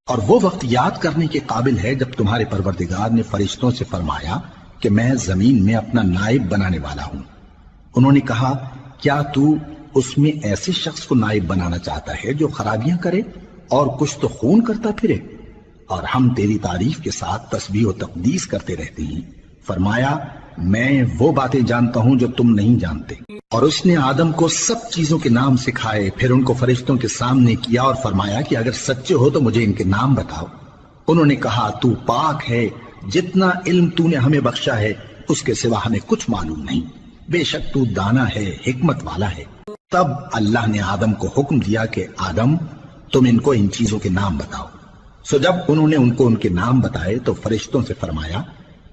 اور وہ وقت یاد کرنے کے قابل ہے جب تمہارے پروردگار نے فرشتوں سے فرمایا کہ میں زمین میں اپنا نائب بنانے والا ہوں۔ انہوں نے کہا کیا تو اس میں ایسے شخص کو نائب بنانا چاہتا ہے جو خرابیاں کرے اور کچھ تو خون کرتا پھرے؟ اور ہم تیری تعریف کے ساتھ تسبیح و تقدیس کرتے رہتے ہیں۔ فرمایا میں وہ باتیں جانتا ہوں جو تم نہیں جانتے۔ اور اس نے آدم کو سب چیزوں کے نام سکھائے، پھر ان کو فرشتوں کے سامنے کیا اور فرمایا کہ اگر سچے ہو تو مجھے ان کے نام بتاؤ۔ انہوں نے کہا تو پاک ہے، جتنا علم تو نے ہمیں بخشا ہے اس کے سوا ہمیں کچھ معلوم نہیں، بے شک تو دانا ہے، حکمت والا ہے۔ تب اللہ نے آدم کو حکم دیا کہ آدم تم ان کو ان چیزوں کے نام بتاؤ۔ سو جب انہوں نے ان کو ان کے نام بتائے تو فرشتوں سے فرمایا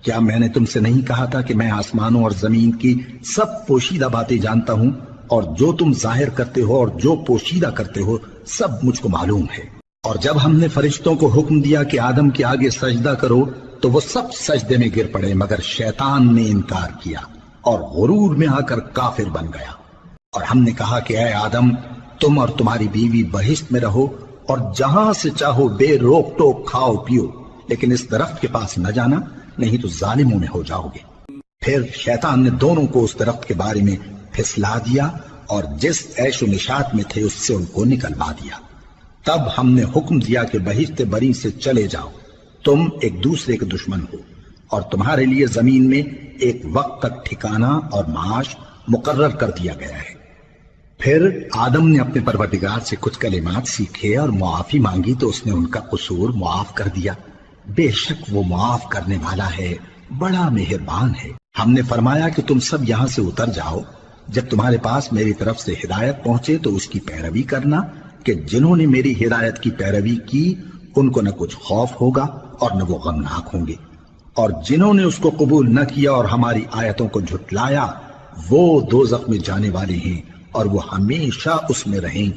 کیا میں نے تم سے نہیں کہا تھا کہ میں آسمانوں اور زمین کی سب پوشیدہ باتیں جانتا ہوں، اور جو تم ظاہر کرتے ہو اور جو پوشیدہ کرتے ہو سب مجھ کو معلوم ہے۔ اور جب ہم نے فرشتوں کو حکم دیا کہ آدم کے آگے سجدہ کرو تو وہ سب سجدے میں گر پڑے مگر شیطان نے انکار کیا اور غرور میں آ کر کافر بن گیا۔ اور ہم نے کہا کہ اے آدم تم اور تمہاری بیوی بہشت میں رہو اور جہاں سے چاہو بے روک ٹوک کھاؤ پیو، لیکن اس درخت کے پاس نہ جانا نہیں تو ظالموں میں ہو جاؤ گے۔ پھر شیطان نے دونوں کو اس درخت کے بارے میں پھسلا دیا اور جس عیش و نشاط میں تھے اس سے ان کو نکلوا دیا۔ تب ہم نے حکم دیا کہ بہشت بری سے چلے جاؤ، تم ایک دوسرے کے دشمن ہو، اور تمہارے لیے زمین میں ایک وقت تک ٹھکانہ اور معاش مقرر کر دیا گیا ہے۔ پھر آدم نے اپنے پروردگار سے کچھ کلمات سیکھے اور معافی مانگی تو اس نے ان کا قصور معاف کر دیا۔ بے شک وہ معاف کرنے والا ہے، بڑا مہربان ہے۔ ہم نے فرمایا کہ تم سب یہاں سے اتر جاؤ، جب تمہارے پاس میری طرف سے ہدایت پہنچے تو اس کی پیروی کرنا کہ جنہوں نے میری ہدایت کی پیروی کی ان کو نہ کچھ خوف ہوگا اور نہ وہ غمناک ہوں گے، اور جنہوں نے اس کو قبول نہ کیا اور ہماری آیتوں کو جھٹلایا وہ دوزخ میں جانے والے ہیں اور وہ ہمیشہ اس میں رہیں گے۔